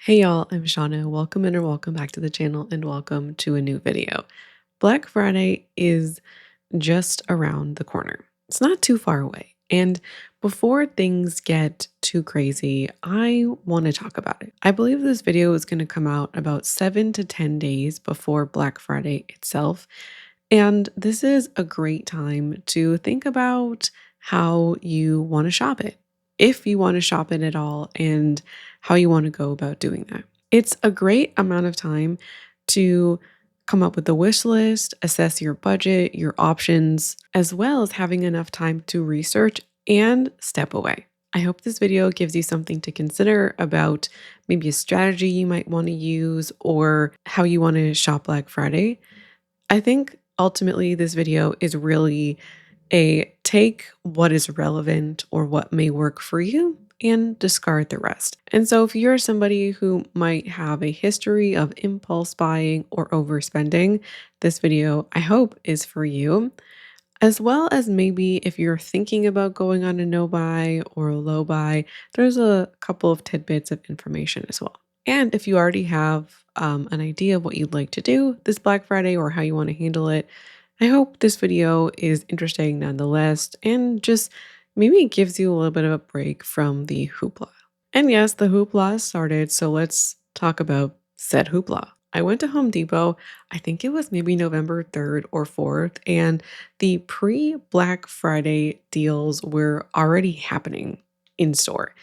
Hey y'all, I'm Shauna. Welcome in or welcome back to the channel and welcome to a new video. Black Friday is just around the corner. It's not too far away. And before things get too crazy, I want to talk about it. I believe this video is going to come out about 7 to 10 days before Black Friday itself. And this is a great time to think about how you want to shop it, if you want to shop it at all, and how you want to go about doing that. It's a great amount of time to come up with a wish list, assess your budget, your options, as well as having enough time to research and step away. I hope this video gives you something to consider about maybe a strategy you might want to use or how you want to shop Black Friday. I think ultimately this video is really a take what is relevant or what may work for you and discard the rest. And so if you're somebody who might have a history of impulse buying or overspending, this video I hope is for you. As well as maybe if you're thinking about going on a no buy or a low buy, there's a couple of tidbits of information as well. And if you already have an idea of what you'd like to do this Black Friday or how you want to handle it, I hope this video is interesting nonetheless and just maybe it gives you a little bit of a break from the hoopla. And yes, the hoopla started, so let's talk about said hoopla. I went to Home Depot, I think it was maybe November 3rd or 4th, and the pre Black Friday deals were already happening in store.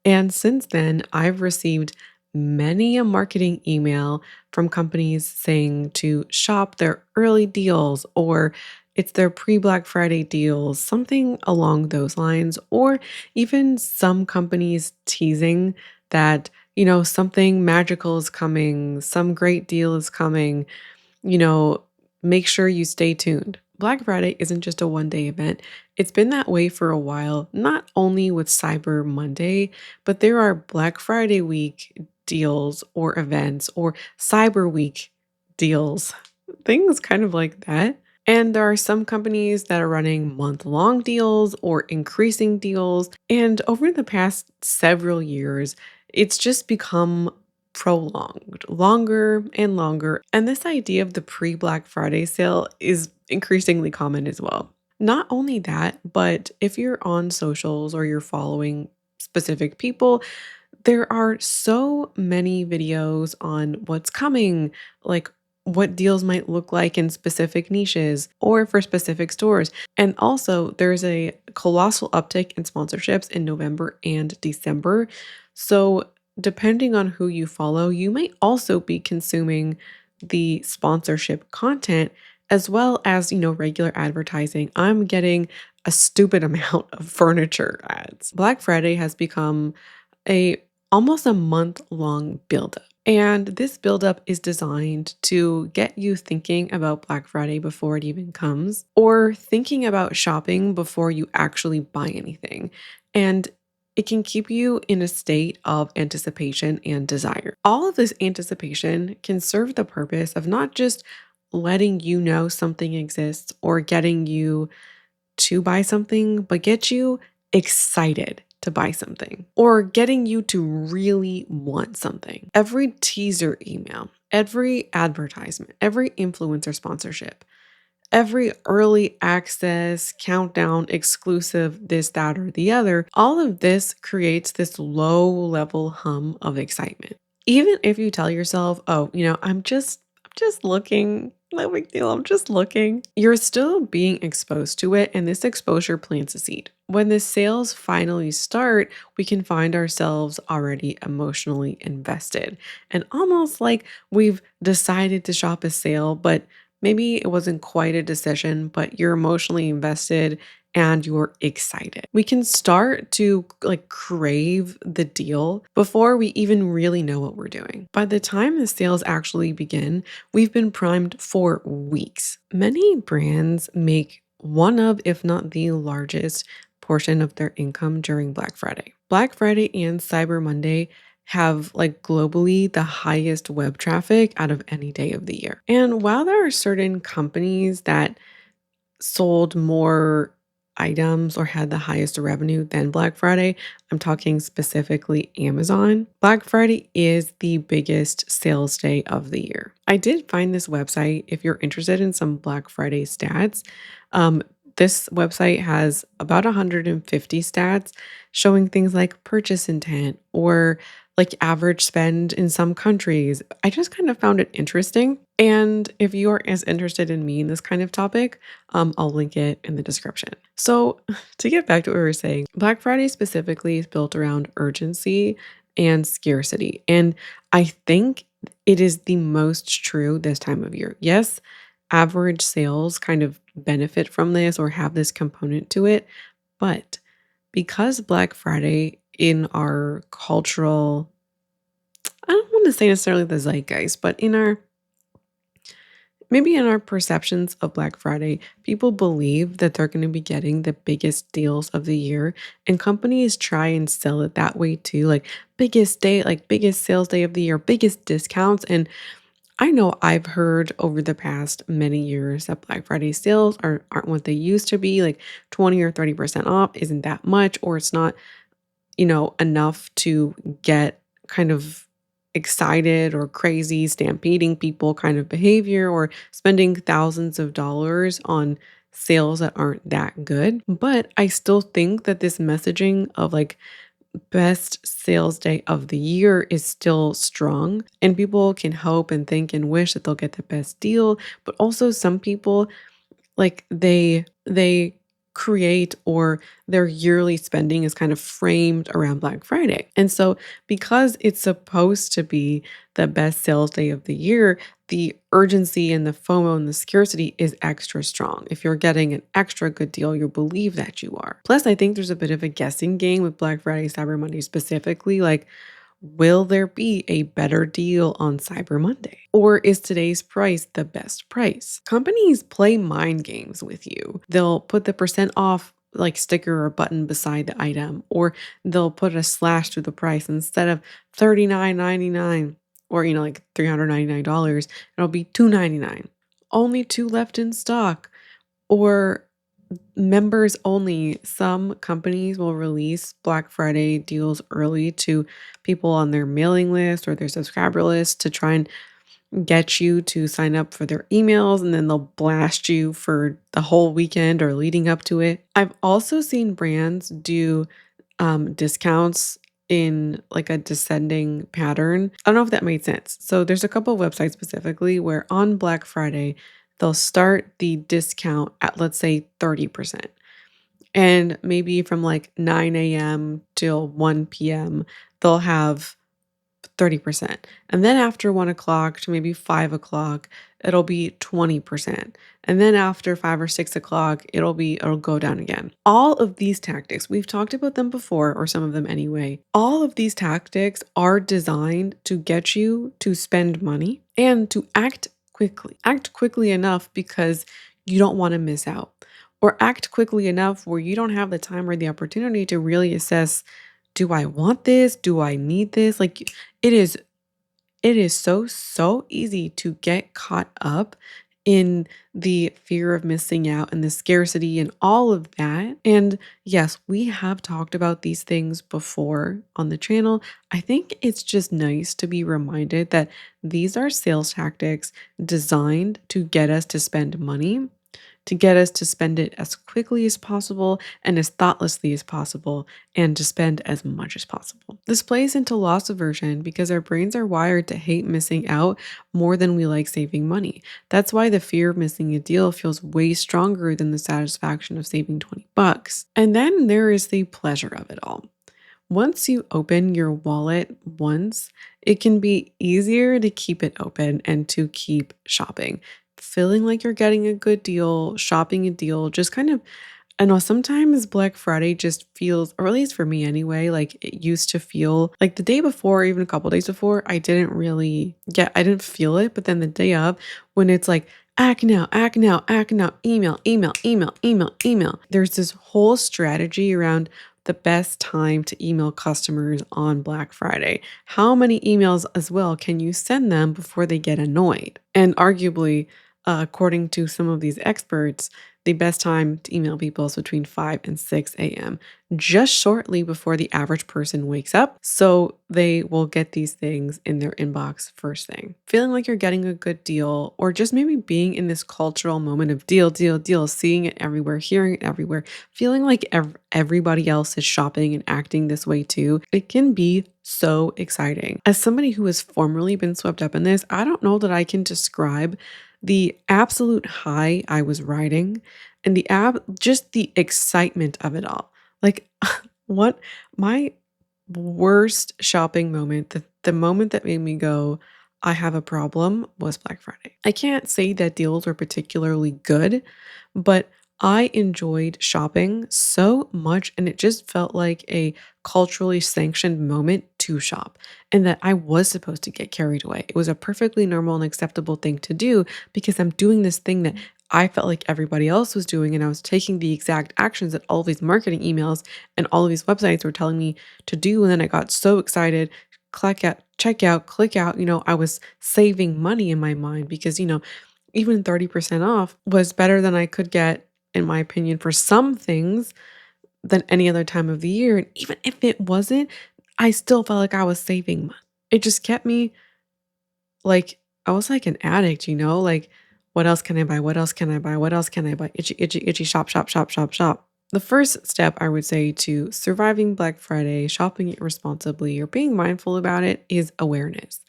And since then, I've received many a marketing email from companies saying to shop their early deals or it's their pre Black Friday deals, something along those lines, or even some companies teasing that, something magical is coming, some great deal is coming, you know, make sure you stay tuned. Black Friday isn't just a one-day event. It's been that way for a while, not only with Cyber Monday, but there are Black Friday week deals or events or Cyber Week deals, things kind of like that. And there are some companies that are running month-long deals or increasing deals. And over the past several years, it's just become prolonged, longer and longer. And this idea of the pre Black Friday sale is increasingly common as well. Not only that, but if you're on socials or you're following specific people, there are so many videos on what's coming, like what deals might look like in specific niches or for specific stores. And also, there's a colossal uptick in sponsorships in November and December. So, depending on who you follow, you might also be consuming the sponsorship content as well as, regular advertising. I'm getting a stupid amount of furniture ads. Black Friday has become a almost a month-long buildup. And this buildup is designed to get you thinking about Black Friday before it even comes, or thinking about shopping before you actually buy anything. And it can keep you in a state of anticipation and desire. All of this anticipation can serve the purpose of not just letting you know something exists or getting you to buy something, but get you excited to buy something or getting you to really want something. Every teaser email, every advertisement, every influencer sponsorship, every early access, countdown, exclusive, this, that, or the other, all of this creates this low level hum of excitement. Even if you tell yourself, oh, I'm just looking, no big deal, I'm just looking, you're still being exposed to it, and this exposure plants a seed. When the sales finally start, we can find ourselves already emotionally invested and almost like we've decided to shop a sale, but maybe it wasn't quite a decision, but you're emotionally invested and you're excited. We can start to like crave the deal before we even really know what we're doing. By the time the sales actually begin, we've been primed for weeks. Many brands make one of, if not the largest, portion of their income during Black Friday. Black Friday and Cyber Monday have like globally the highest web traffic out of any day of the year. And while there are certain companies that sold more items or had the highest revenue than Black Friday. I'm talking specifically Amazon. Black Friday is the biggest sales day of the year. I did find this website if you're interested in some Black Friday stats. Um, this website has about 150 stats showing things like purchase intent or like average spend in some countries. I just kind of found it interesting. And if you are as interested in me in this kind of topic, I'll link it in the description. So, to get back to what we were saying, Black Friday specifically is built around urgency and scarcity. And I think it is the most true this time of year. Yes, average sales kind of benefit from this or have this component to it, but because Black Friday in our cultural, I don't want to say necessarily the zeitgeist, but in our maybe in our perceptions of Black Friday, people believe that they're going to be getting the biggest deals of the year, and companies try and sell it that way too, like biggest day, like biggest sales day of the year, biggest discounts. And I know I've heard over the past many years that Black Friday sales aren't what they used to be, like 20 or 30% off isn't that much, or it's not enough to get kind of excited or crazy, stampeding people kind of behavior or spending thousands of dollars on sales that aren't that good. But I still think that this messaging of like best sales day of the year is still strong, and people can hope and think and wish that they'll get the best deal. But also some people like they create or their yearly spending is kind of framed around Black Friday. And so because it's supposed to be the best sales day of the year, the urgency and the FOMO and the scarcity is extra strong. If you're getting an extra good deal, you believe that you are. Plus, I think there's a bit of a guessing game with Black Friday, Cyber Monday specifically. Like, will there be a better deal on Cyber Monday? Or is today's price the best price? Companies play mind games with you. They'll put the percent off like sticker or button beside the item, or they'll put a slash through the price instead of $39.99 or like $399, it'll be $299. Only two left in stock. Or members only. Some companies will release Black Friday deals early to people on their mailing list or their subscriber list to try and get you to sign up for their emails, and then they'll blast you for the whole weekend or leading up to it. I've also seen brands do discounts in like a descending pattern. I don't know if that made sense. So there's a couple of websites specifically where on Black Friday, they'll start the discount at, let's say, 30%. And maybe from like 9 a.m. till 1 p.m., they'll have 30%. And then after 1 o'clock to maybe 5 o'clock, it'll be 20%. And then after 5 or 6 o'clock, it'll go down again. All of these tactics, we've talked about them before, or some of them anyway. All of these tactics are designed to get you to spend money and to act quickly. Act quickly enough because you don't want to miss out. Or act quickly enough where you don't have the time or the opportunity to really assess, do I want this? Do I need this? Like it is so easy to get caught up in the fear of missing out and the scarcity and all of that. And yes, we have talked about these things before on the channel. I think it's just nice to be reminded that these are sales tactics designed to get us to spend money, to get us to spend it as quickly as possible and as thoughtlessly as possible, and to spend as much as possible. This plays into loss aversion because our brains are wired to hate missing out more than we like saving money. That's why the fear of missing a deal feels way stronger than the satisfaction of saving 20 bucks. And then there is the pleasure of it all. Once you open your wallet once, it can be easier to keep it open and to keep shopping. Feeling like you're getting a good deal, shopping a deal, just kind of, I know sometimes Black Friday just feels, or at least for me anyway, like it used to feel like the day before, even a couple days before, I didn't feel it. But then the day of, when it's like, act now, act now, act now, email, email, email, email, email. There's this whole strategy around the best time to email customers on Black Friday. How many emails as well can you send them before they get annoyed? And arguably, according to some of these experts, The best time to email people is between 5 and 6 a.m., just shortly before the average person wakes up. So they will get these things in their inbox first thing. Feeling like you're getting a good deal, or just maybe being in this cultural moment of deal, deal, deal, seeing it everywhere, hearing it everywhere, feeling like everybody else is shopping and acting this way too. It can be so exciting. As somebody who has formerly been swept up in this, I don't know that I can describe the absolute high I was riding and just the excitement of it all. Like what my worst shopping moment, the moment that made me go, I have a problem, was Black Friday. I can't say that deals were particularly good, but I enjoyed shopping so much and it just felt like a culturally sanctioned moment to shop and that I was supposed to get carried away. It was a perfectly normal and acceptable thing to do because I'm doing this thing that I felt like everybody else was doing and I was taking the exact actions that all of these marketing emails and all of these websites were telling me to do. And then I got so excited, click out, check out, click out. I was saving money in my mind because, even 30% off was better than I could get, in my opinion, for some things than any other time of the year. And even if it wasn't, I still felt like I was saving money. It just kept me like, I was like an addict, like, what else can I buy? What else can I buy? What else can I buy? Itchy, itchy, itchy, shop, shop, shop, shop, shop. The first step I would say to surviving Black Friday, shopping it responsibly, or being mindful about it is awareness.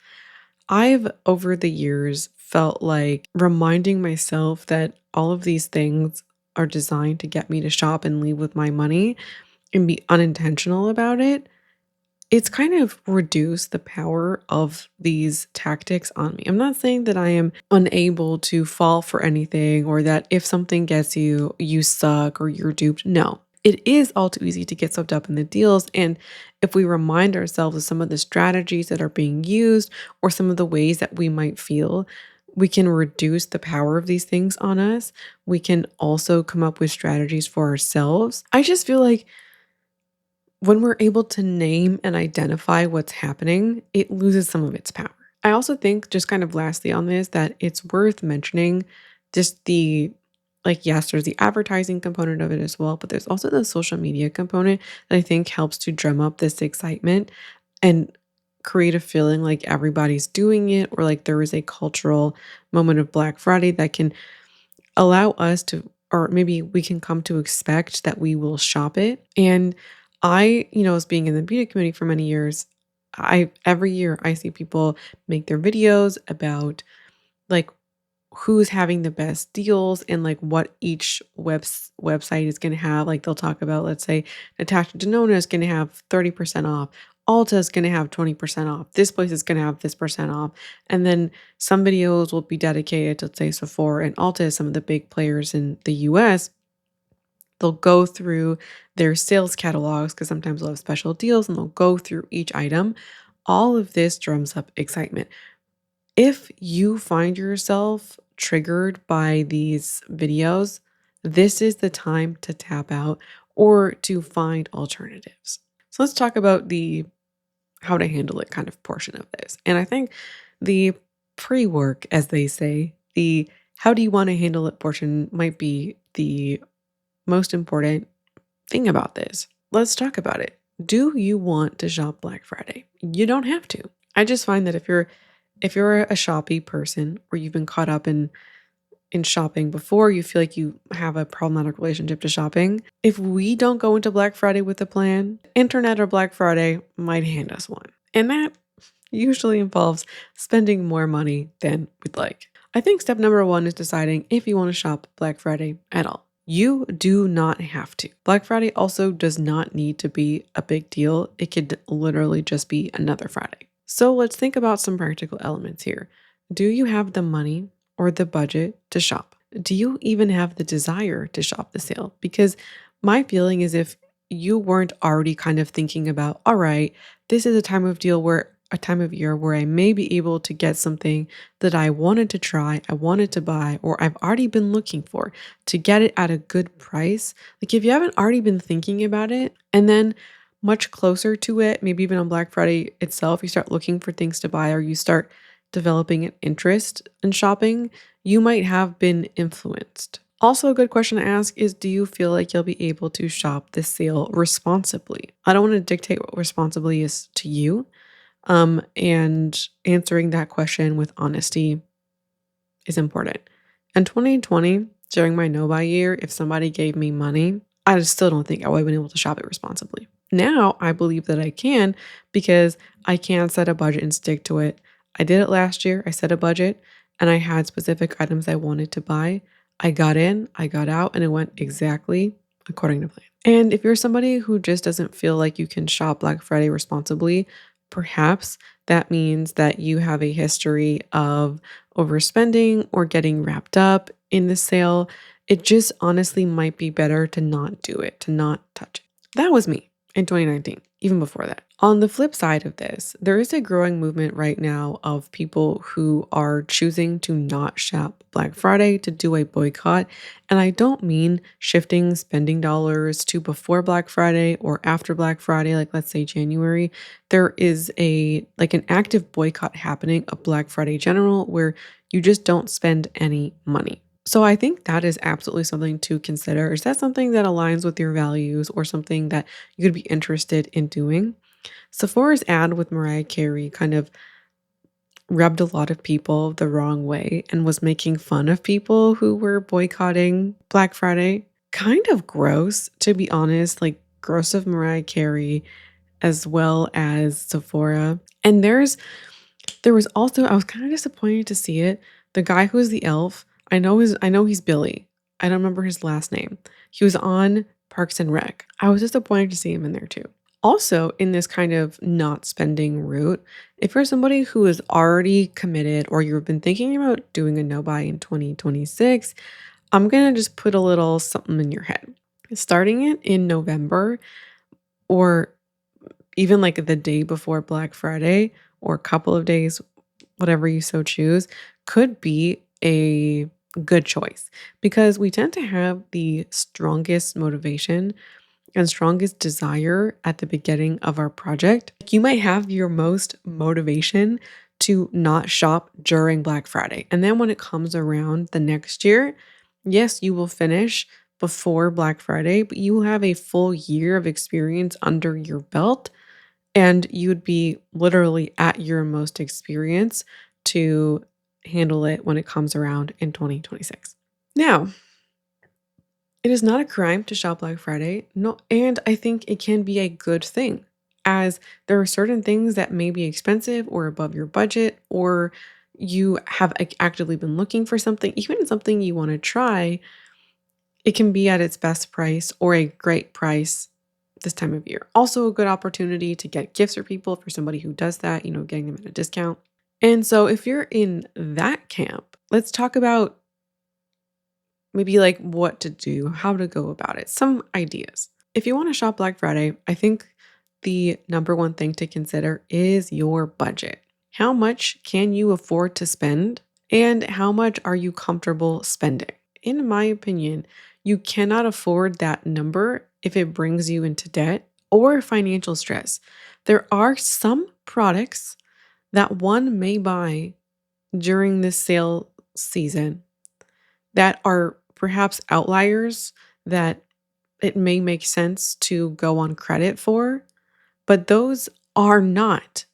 I've over the years felt like reminding myself that all of these things are designed to get me to shop and leave with my money and be unintentional about it. It's kind of reduced the power of these tactics on me. I'm not saying that I am unable to fall for anything or that if something gets you, you suck or you're duped. No, it is all too easy to get swept up in the deals. And if we remind ourselves of some of the strategies that are being used or some of the ways that we might feel, we can reduce the power of these things on us. We can also come up with strategies for ourselves. I just feel like when we're able to name and identify what's happening, it loses some of its power. I also think, just kind of lastly on this, that it's worth mentioning just yes, there's the advertising component of it as well, but there's also the social media component that I think helps to drum up this excitement and create a feeling like everybody's doing it or like there is a cultural moment of Black Friday that can allow us to, or maybe we can come to expect that we will shop it. And as being in the beauty community for many years, every year I see people make their videos about like who's having the best deals and like what each website is going to have. Like they'll talk about, let's say, Natasha Denona is going to have 30% off. Ulta is going to have 20% off. This place is going to have this percent off. And then some videos will be dedicated to, say, Sephora and Ulta, some of the big players in the US. They'll go through their sales catalogs because sometimes they'll have special deals and they'll go through each item. All of this drums up excitement. If you find yourself triggered by these videos, this is the time to tap out or to find alternatives. So let's talk about the how to handle it kind of portion of this. And I think the pre-work, as they say, the how do you want to handle it portion might be the most important thing about this. Let's talk about it. Do you want to shop Black Friday? You don't have to. I just find that if you're a shoppy person or you've been caught up in shopping before, you feel like you have a problematic relationship to shopping. If we don't go into Black Friday with a plan, internet or Black Friday might hand us one. And that usually involves spending more money than we'd like. I think step number one is deciding if you want to shop Black Friday at all. You do not have to. Black Friday also does not need to be a big deal. It could literally just be another Friday. So let's think about some practical elements here. Do you have the money or the budget to shop? Do you even have the desire to shop the sale? Because my feeling is if you weren't already kind of thinking about, all right, this is a time of year where I may be able to get something that I wanted to try, I wanted to buy, or I've already been looking for to get it at a good price. Like if you haven't already been thinking about it, and then much closer to it, maybe even on Black Friday itself, you start looking for things to buy or you start developing an interest in shopping, you might have been influenced. Also, a good question to ask is, do you feel like you'll be able to shop this sale responsibly? I don't want to dictate what responsibly is to you. And answering that question with honesty is important. In 2020, during my no buy year, if somebody gave me money, I just still don't think I would have been able to shop it responsibly. Now I believe that I can because I can set a budget and stick to it. I did it last year. I set a budget and I had specific items I wanted to buy. I got in, I got out, and it went exactly according to plan. And if you're somebody who just doesn't feel like you can shop Black Friday responsibly, perhaps that means that you have a history of overspending or getting wrapped up in the sale. It just honestly might be better to not do it, to not touch it. That was me in 2019, even before that. On the flip side of this, there is a growing movement right now of people who are choosing to not shop Black Friday, to do a boycott. And I don't mean shifting spending dollars to before Black Friday or after Black Friday, like let's say January. There is an active boycott happening of Black Friday general where you just don't spend any money. So I think that is absolutely something to consider. Is that something that aligns with your values or something that you could be interested in doing? Sephora's ad with Mariah Carey kind of rubbed a lot of people the wrong way and was making fun of people who were boycotting Black Friday. Kind of gross, to be honest, like gross of Mariah Carey as well as Sephora. And there was also, I was kind of disappointed to see it. The guy who's the elf, I know he's Billy. I don't remember his last name. He was on Parks and Rec. I was disappointed to see him in there too. Also, in this kind of not spending route, if you're somebody who is already committed or you've been thinking about doing a no buy in 2026, I'm going to just put a little something in your head. Starting it in November or even like the day before Black Friday or a couple of days, whatever you so choose, could be a good choice because we tend to have the strongest motivation and strongest desire at the beginning of our project. You might have your most motivation to not shop during Black Friday. And then when it comes around the next year, yes, you will finish before Black Friday, but you will have a full year of experience under your belt and you'd be literally at your most experience to handle it when it comes around in 2026. Now, it is not a crime to shop Black Friday. No, and I think it can be a good thing as there are certain things that may be expensive or above your budget, or you have actively been looking for something, even something you want to try, it can be at its best price or a great price this time of year. Also, a good opportunity to get gifts for people for somebody who does that, getting them at a discount. And so, if you're in that camp, let's talk about maybe like what to do, how to go about it, some ideas. If you want to shop Black Friday, I think the number one thing to consider is your budget. How much can you afford to spend, and how much are you comfortable spending? In my opinion, you cannot afford that number if it brings you into debt or financial stress. There are some products that one may buy during this sale season that are perhaps outliers that it may make sense to go on credit for, but those are not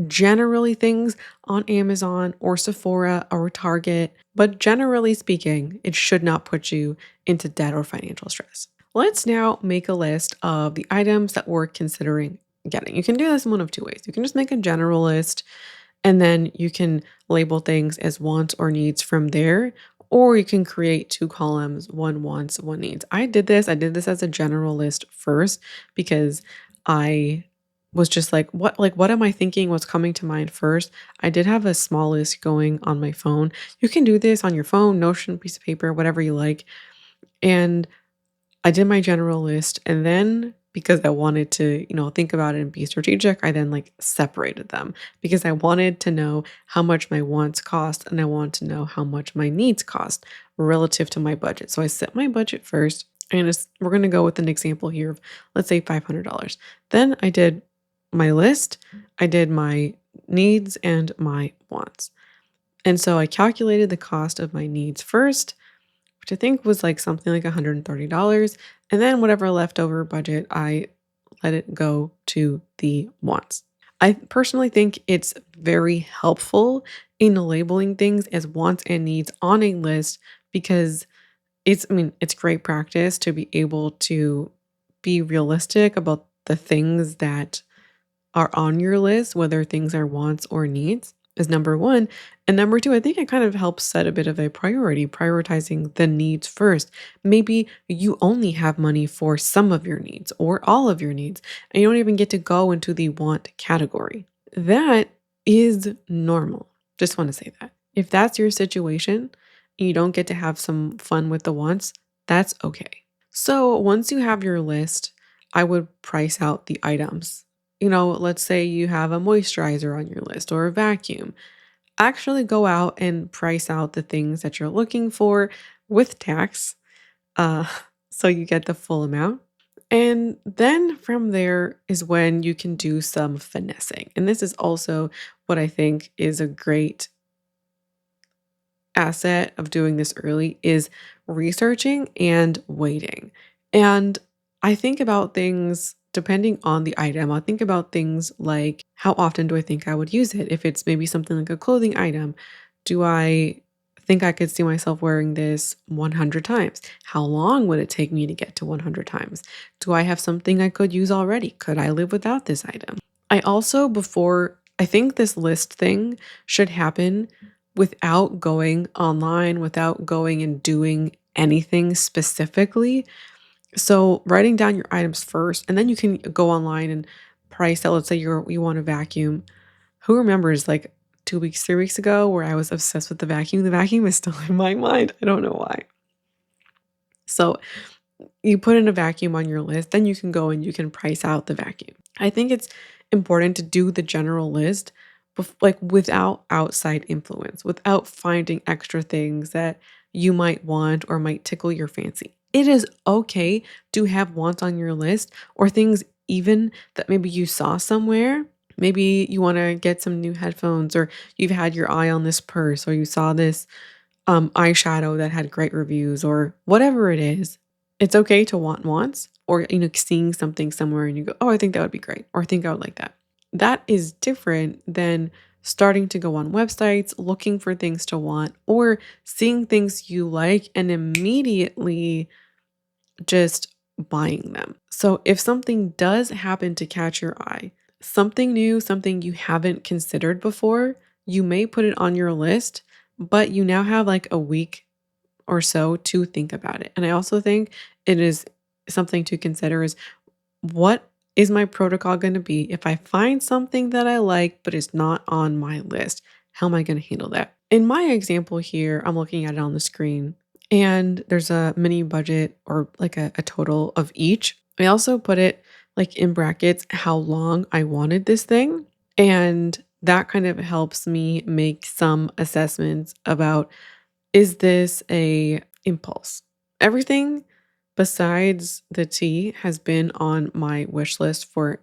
generally things on Amazon or Sephora or Target. But generally speaking, it should not put you into debt or financial stress. Let's now make a list of the items that we're considering getting. You can do this in one of two ways. You can just make a general list and then you can label things as wants or needs from there, or you can create two columns, one wants, one needs. I did this as a general list first because I was just what am I thinking? What's coming to mind first? I did have a small list going on my phone. You can do this on your phone, Notion, piece of paper, whatever you like. And I did my general list and then because I wanted to, think about it and be strategic, I then separated them because I wanted to know how much my wants cost and I wanted to know how much my needs cost relative to my budget. So I set my budget first and we're going to go with an example here of let's say $500. Then I did my list, I did my needs and my wants. And so I calculated the cost of my needs first which I think was like something like $130. And then whatever leftover budget, I let it go to the wants. I personally think it's very helpful in labeling things as wants and needs on a list because it's great practice to be able to be realistic about the things that are on your list, whether things are wants or needs, is number one. And number two, I think it kind of helps set a bit of a priority, prioritizing the needs first. Maybe you only have money for some of your needs or all of your needs, and you don't even get to go into the want category. That is normal. Just want to say that. If that's your situation and you don't get to have some fun with the wants, that's okay. So once you have your list, I would price out the items. Let's say you have a moisturizer on your list or a vacuum. Actually go out and price out the things that you're looking for with tax, uh, so you get the full amount. And then from there is when you can do some finessing. And this is also what I think is a great asset of doing this early is researching and waiting. And I think about things depending on the item. I'll think about things like how often do I think I would use it? If it's maybe something like a clothing item, do I think I could see myself wearing this 100 times? How long would it take me to get to 100 times? Do I have something I could use already? Could I live without this item? I also, before I think this list thing should happen without going online, without going and doing anything specifically. So writing down your items first, and then you can go online and price out. Let's say you want a vacuum. Who remembers like 2 weeks, 3 weeks ago where I was obsessed with the vacuum? The vacuum is still in my mind. I don't know why. So you put in a vacuum on your list, then you can go and you can price out the vacuum. I think it's important to do the general list, like without outside influence, without finding extra things that you might want or might tickle your fancy. It is okay to have wants on your list or things even that maybe you saw somewhere. Maybe you want to get some new headphones, or you've had your eye on this purse, or you saw this eyeshadow that had great reviews, or whatever it is. It's okay to want wants, or seeing something somewhere and you go, "Oh, I think that would be great," or "I think I would like that." That is different than starting to go on websites, looking for things to want, or seeing things you like and immediately just buying them. So if something does happen to catch your eye, something new, something you haven't considered before, you may put it on your list, but you now have like a week or so to think about it. And I also think it is something to consider is, what is my protocol going to be if I find something that I like but it's not on my list? How am I going to handle that? In my example here, I'm looking at it on the screen and there's a mini budget or like a total of each. I also put it like in brackets how long I wanted this thing. And that kind of helps me make some assessments about, is this a impulse? Everything besides the tea has been on my wish list for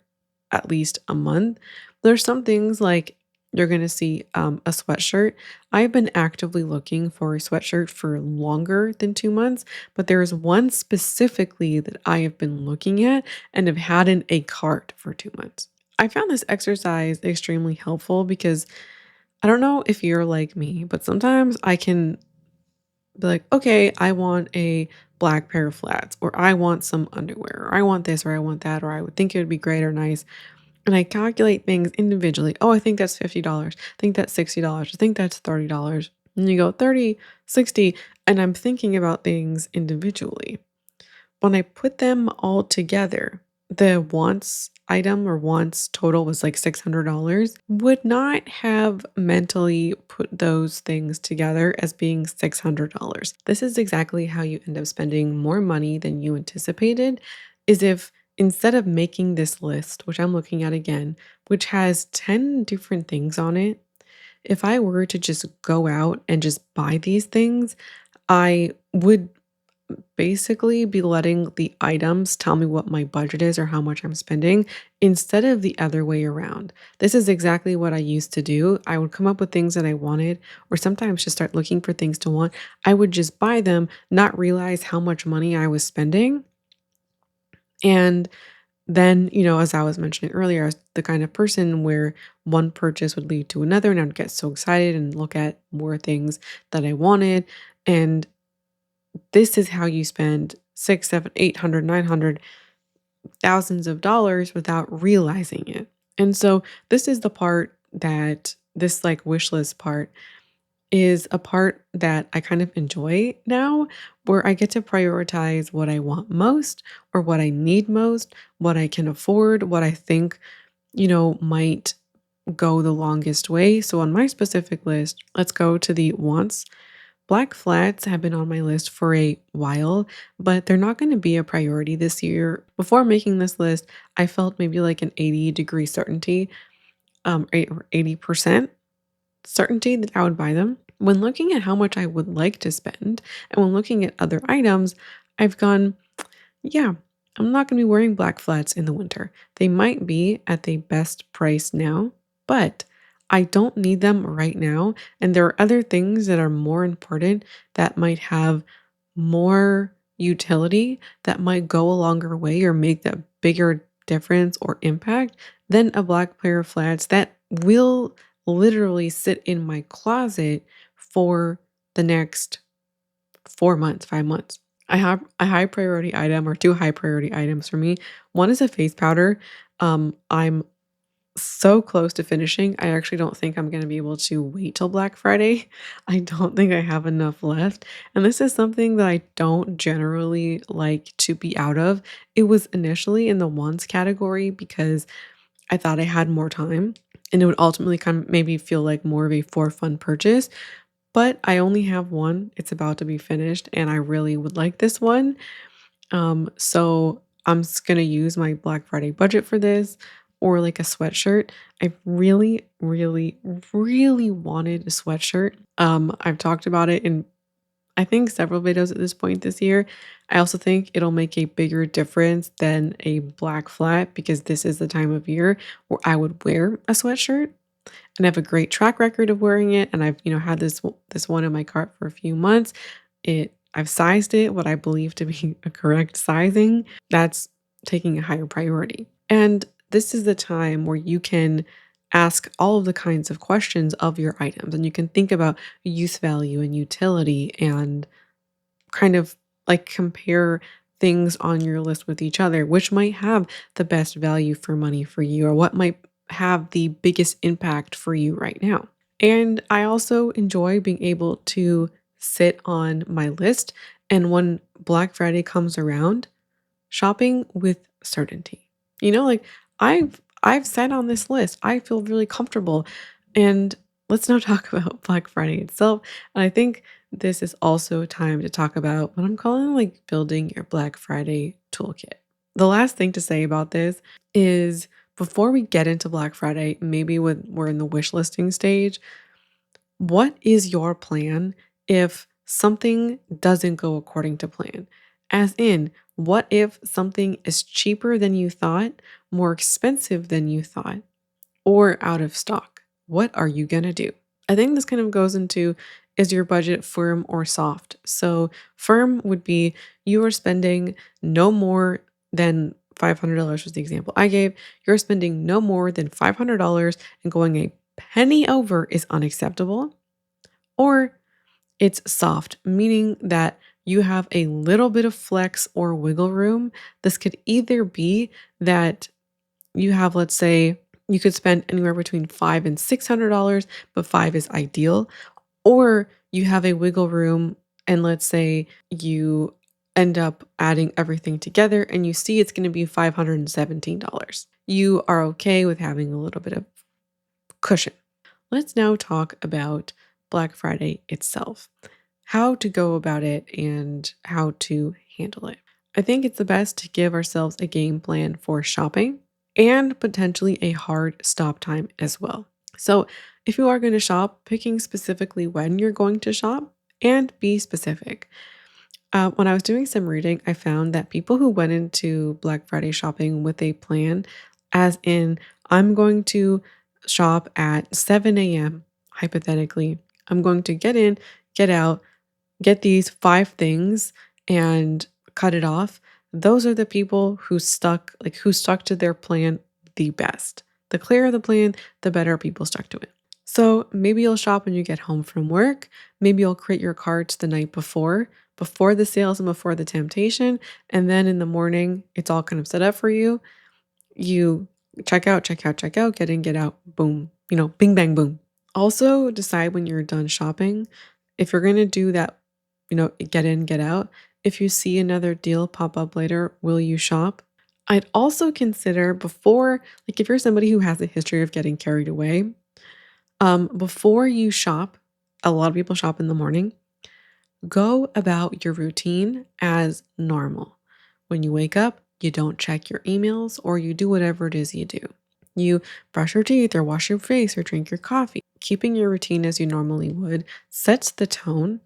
at least a month. There's some things like you're going to see a sweatshirt. I've been actively looking for a sweatshirt for longer than 2 months, but there is one specifically that I have been looking at and have had in a cart for 2 months. I found this exercise extremely helpful because I don't know if you're like me, but sometimes I can be like, okay, I want a black pair of flats, or I want some underwear, or I want this, or I want that, or I would think it would be great or nice. And I calculate things individually. Oh, I think that's $50. I think that's $60. I think that's $30. And you go 30, 60, and I'm thinking about things individually. When I put them all together, the wants item or wants total was like $600. Would not have mentally put those things together as being $600. This is exactly how you end up spending more money than you anticipated, is if instead of making this list, which I'm looking at again, which has 10 different things on it, if I were to just go out and just buy these things, I would basically be letting the items tell me what my budget is or how much I'm spending instead of the other way around. This is exactly what I used to do. I would come up with things that I wanted, or sometimes just start looking for things to want. I would just buy them, not realize how much money I was spending. And then, as I was mentioning earlier, I was the kind of person where one purchase would lead to another, and I'd get so excited and look at more things that I wanted. And this is how you spend six, seven, 800, 900 thousands of dollars without realizing it. And so this is the part that this like wish list part is a part that I kind of enjoy now, where I get to prioritize what I want most or what I need most, what I can afford, what I think, might go the longest way. So on my specific list, let's go to the wants. Black flats have been on my list for a while, but they're not going to be a priority this year. Before making this list, I felt maybe like an 80-degree certainty, or 80% certainty that I would buy them. When looking at how much I would like to spend and when looking at other items, I've gone, yeah, I'm not going to be wearing black flats in the winter. They might be at the best price now, but I don't need them right now. And there are other things that are more important that might have more utility, that might go a longer way or make that bigger difference or impact than a black pair of flats that will literally sit in my closet for the next 4 months, 5 months. I have a high priority item or two high priority items for me. One is a face powder. I'm so close to finishing. I actually don't think I'm going to be able to wait till Black Friday. I don't think I have enough left. And this is something that I don't generally like to be out of. It was initially in the wants category because I thought I had more time and it would ultimately kind of maybe feel like more of a for fun purchase. But I only have one. It's about to be finished and I really would like this one. So I'm just gonna use my Black Friday budget for this or like a sweatshirt. I really, really, really wanted a sweatshirt. I've talked about it in I think several videos at this point this year. I also think it'll make a bigger difference than a black flat because this is the time of year where I would wear a sweatshirt and I have a great track record of wearing it. And I've, had this one in my cart for a few months. I've sized it what I believe to be a correct sizing. That's taking a higher priority. And this is the time where you can ask all of the kinds of questions of your items and you can think about use value and utility and kind of like compare things on your list with each other, which might have the best value for money for you or what might have the biggest impact for you right now. And I also enjoy being able to sit on my list and when Black Friday comes around, shopping with certainty. Like I've sat on this list. I feel really comfortable. And let's now talk about Black Friday itself. And I think this is also a time to talk about what I'm calling like building your Black Friday toolkit. The last thing to say about this is before we get into Black Friday, maybe when we're in the wish listing stage, what is your plan if something doesn't go according to plan? As in, what if something is cheaper than you thought, more expensive than you thought, or out of stock? What are you going to do? I think this kind of goes into is your budget firm or soft? So, firm would be you are spending no more than $500 was the example I gave. You're spending no more than $500 and going a penny over is unacceptable. Or it's soft, meaning that you have a little bit of flex or wiggle room. This could either be that you have, let's say, you could spend anywhere between $500 and $600, but five is ideal. Or you have a wiggle room, and let's say you end up adding everything together and you see it's going to be $517. You are okay with having a little bit of cushion. Let's now talk about Black Friday itself, how to go about it and how to handle it. I think it's the best to give ourselves a game plan for shopping and potentially a hard stop time as well. So, if you are going to shop, picking specifically when you're going to shop and be specific. When I was doing some reading, I found that people who went into Black Friday shopping with a plan, as in, I'm going to shop at 7 a.m., hypothetically, I'm going to get in, get out, get these 5 things, and cut it off. Those are the people who stuck to their plan the best. The clearer the plan, the better people stuck to it. So maybe you'll shop when you get home from work. Maybe you'll create your carts the night before the sales and before the temptation. And then in the morning, it's all kind of set up for you. You check out, check out, check out, get in, get out, boom, bing, bang, boom. Also, decide when you're done shopping if you're going to do that, get in, get out. If you see another deal pop up later, will you shop? I'd also consider before, like if you're somebody who has a history of getting carried away, before you shop, a lot of people shop in the morning. Go about your routine as normal. When you wake up, you don't check your emails or you do whatever it is you do. You brush your teeth or wash your face or drink your coffee. Keeping your routine as you normally would sets the tone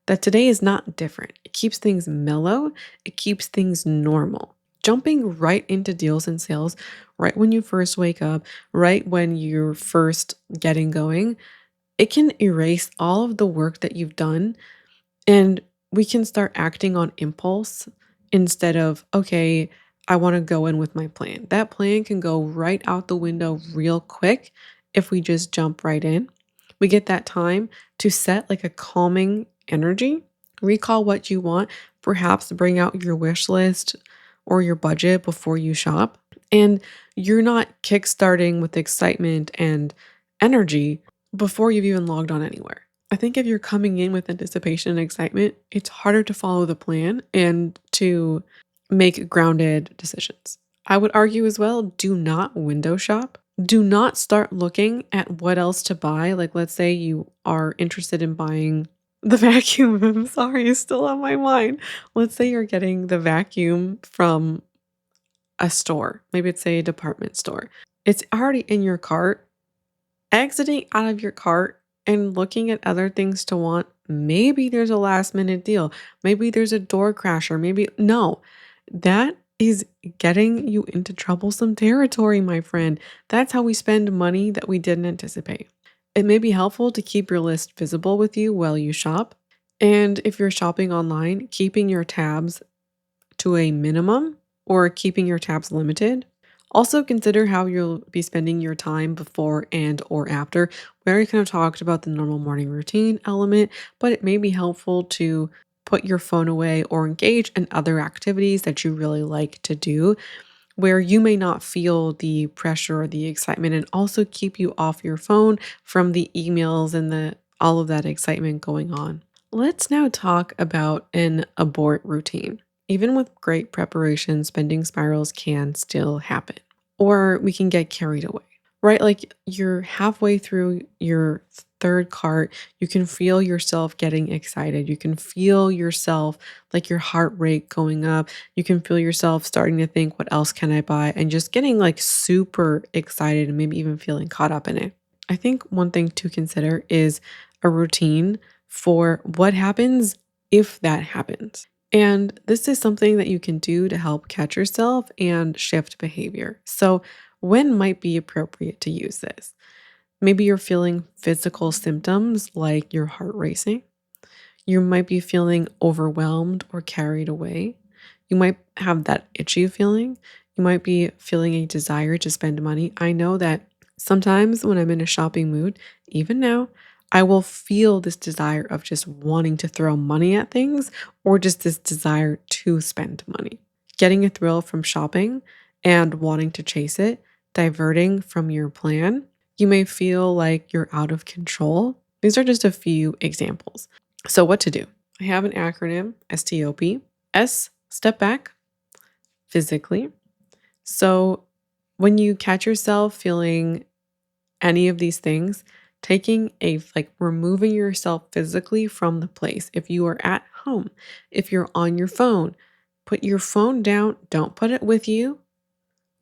that today is not different. It keeps things mellow, it keeps things normal. Jumping right into deals and sales right when you first wake up, right when you're first getting going, it can erase all of the work that you've done and we can start acting on impulse instead of, okay, I want to go in with my plan. That plan can go right out the window real quick if we just jump right in. We get that time to set like a calming energy, recall what you want, perhaps bring out your wish list or your budget before you shop. And you're not kickstarting with excitement and energy before you've even logged on anywhere. I think if you're coming in with anticipation and excitement, it's harder to follow the plan and to make grounded decisions. I would argue as well, do not window shop. Do not start looking at what else to buy. Like, let's say you are interested in buying the vacuum. I'm sorry, it's still on my mind. Let's say you're getting the vacuum from a store. Maybe it's a department store. It's already in your cart. Exiting out of your cart and looking at other things to want, maybe there's a last minute deal. Maybe there's a door crasher. Maybe no. That is getting you into troublesome territory, my friend. That's how we spend money that we didn't anticipate. It may be helpful to keep your list visible with you while you shop. And if you're shopping online, keeping your tabs to a minimum or keeping your tabs limited. Also consider how you'll be spending your time before and or after. We already kind of talked about the normal morning routine element, but it may be helpful to put your phone away or engage in other activities that you really like to do where you may not feel the pressure or the excitement and also keep you off your phone from the emails and the all of that excitement going on. Let's now talk about an abort routine. Even with great preparation, spending spirals can still happen, or we can get carried away, right? Like you're halfway through your third cart, you can feel yourself getting excited. You can feel yourself like your heart rate going up. You can feel yourself starting to think, what else can I buy? And just getting like super excited and maybe even feeling caught up in it. I think one thing to consider is a routine for what happens if that happens. And this is something that you can do to help catch yourself and shift behavior. So, when might be appropriate to use this? Maybe you're feeling physical symptoms like your heart racing. You might be feeling overwhelmed or carried away. You might have that itchy feeling. You might be feeling a desire to spend money. I know that sometimes when I'm in a shopping mood, even now, I will feel this desire of just wanting to throw money at things or just this desire to spend money. Getting a thrill from shopping and wanting to chase it, diverting from your plan. You may feel like you're out of control. These are just a few examples. So, what to do? I have an acronym STOP. S, step back physically. So, when you catch yourself feeling any of these things, taking a like removing yourself physically from the place. If you are at home, if you're on your phone, put your phone down, don't put it with you,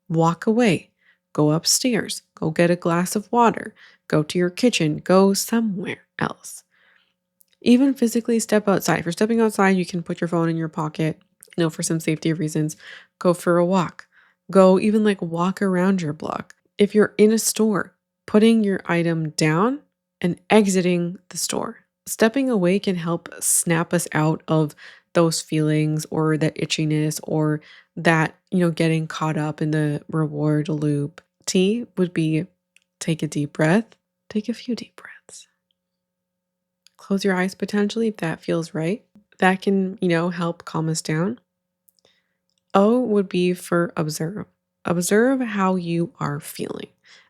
walk away, go upstairs, go get a glass of water, go to your kitchen, go somewhere else. Even physically step outside. If you're stepping outside, you can put your phone in your pocket, for some safety reasons. Go for a walk. Go even like walk around your block. If you're in a store, putting your item down and exiting the store. Stepping away can help snap us out of those feelings or that itchiness or that, getting caught up in the reward loop. T would be take a deep breath, take a few deep breaths. Close your eyes potentially if that feels right. That can, help calm us down. O would be for observe. Observe how you are feeling.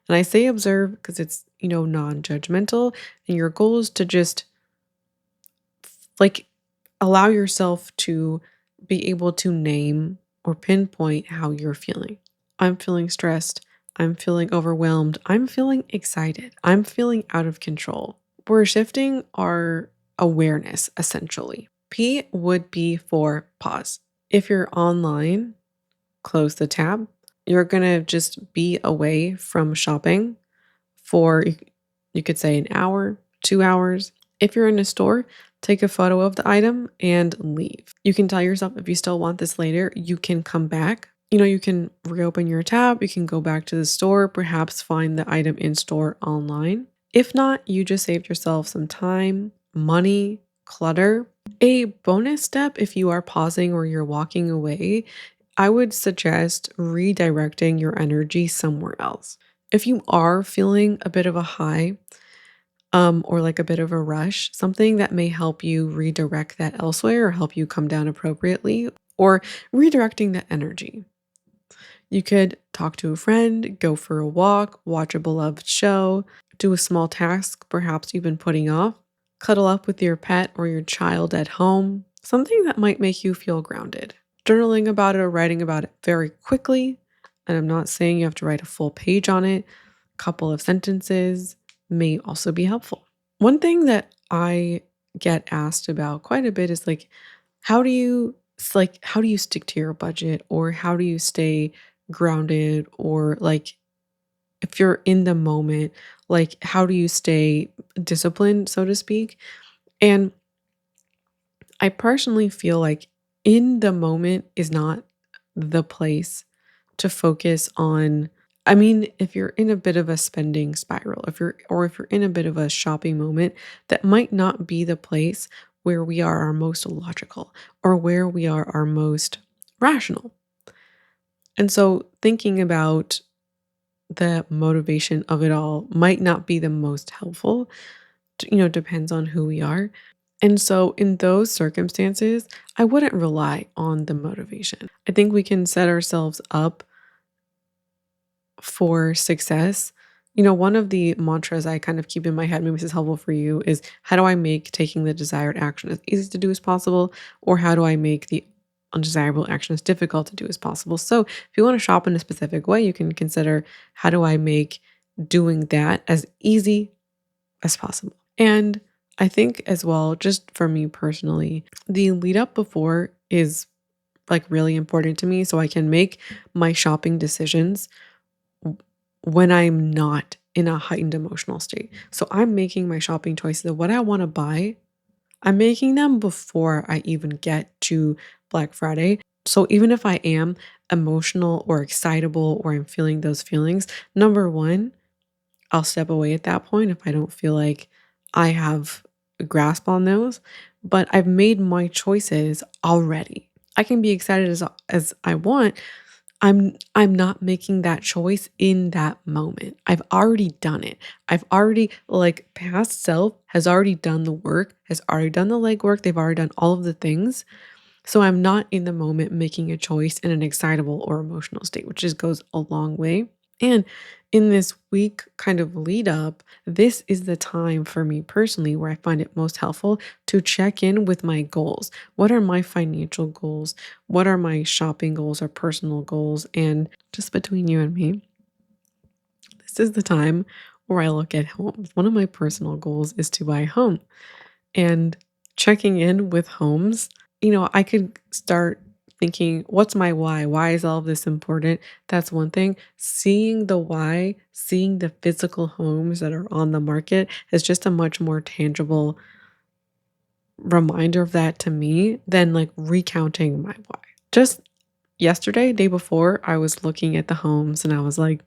And I say observe because it's, non-judgmental and your goal is to just like allow yourself to be able to name or pinpoint how you're feeling. I'm feeling stressed. I'm feeling overwhelmed. I'm feeling excited. I'm feeling out of control. We're shifting our awareness essentially. P would be for pause. If you're online, close the tab. You're going to just be away from shopping for, you could say, an hour, 2 hours. If you're in a store, take a photo of the item and leave. You can tell yourself if you still want this later, you can come back. You can reopen your tab, you can go back to the store, perhaps find the item in store online. If not, you just saved yourself some time, money, clutter. A bonus step if you are pausing or you're walking away, I would suggest redirecting your energy somewhere else. If you are feeling a bit of a high, or like a bit of a rush, something that may help you redirect that elsewhere or help you come down appropriately, or redirecting that energy. You could talk to a friend, go for a walk, watch a beloved show, do a small task perhaps you've been putting off, cuddle up with your pet or your child at home, something that might make you feel grounded. Journaling about it or writing about it very quickly, and I'm not saying you have to write a full page on it, a couple of sentences may also be helpful. One thing that I get asked about quite a bit is like, how do you stick to your budget or how do you stay grounded or like if you're in the moment, like how do you stay disciplined, so to speak? And I personally feel like in the moment is not the place to focus on. I mean, if you're in a bit of a spending spiral, if you're in a bit of a shopping moment, that might not be the place where we are our most logical or where we are our most rational. And so thinking about the motivation of it all might not be the most helpful. Depends on who we are. And so in those circumstances, I wouldn't rely on the motivation. I think we can set ourselves up for success. One of the mantras I kind of keep in my head, maybe this is helpful for you, is how do I make taking the desired action as easy to do as possible? Or how do I make the undesirable action as difficult to do as possible? So if you want to shop in a specific way, you can consider how do I make doing that as easy as possible. And I think as well, just for me personally, the lead up before is like really important to me so I can make my shopping decisions when I'm not in a heightened emotional state. So I'm making my shopping choices of what I want to buy. I'm making them before I even get to Black Friday. So even if I am emotional or excitable or I'm feeling those feelings, number one, I'll step away at that point if I don't feel like I have a grasp on those. But I've made my choices already. I can be excited as I want. I'm not making that choice in that moment. I've already done it. I've already like past self has already done the work, has already done the legwork. They've already done all of the things. So I'm not in the moment making a choice in an excitable or emotional state, which just goes a long way. And in this week kind of lead up, this is the time for me personally where I find it most helpful to check in with my goals. What are my financial goals? What are my shopping goals or personal goals? And just between you and me, this is the time where I look at homes. One of my personal goals is to buy a home. And checking in with homes, I could start thinking, what's my why? Why is all of this important? That's one thing. Seeing the why, seeing the physical homes that are on the market is just a much more tangible reminder of that to me than like recounting my why. Just yesterday, day before, I was looking at the homes and I was like,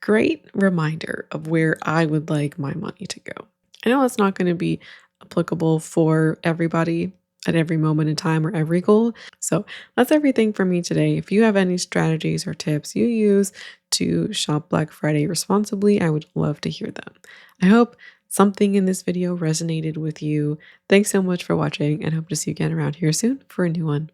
great reminder of where I would like my money to go. I know it's not going to be applicable for everybody at every moment in time or every goal. So that's everything for me today. If you have any strategies or tips you use to shop Black Friday responsibly, I would love to hear them. I hope something in this video resonated with you. Thanks so much for watching and hope to see you again around here soon for a new one.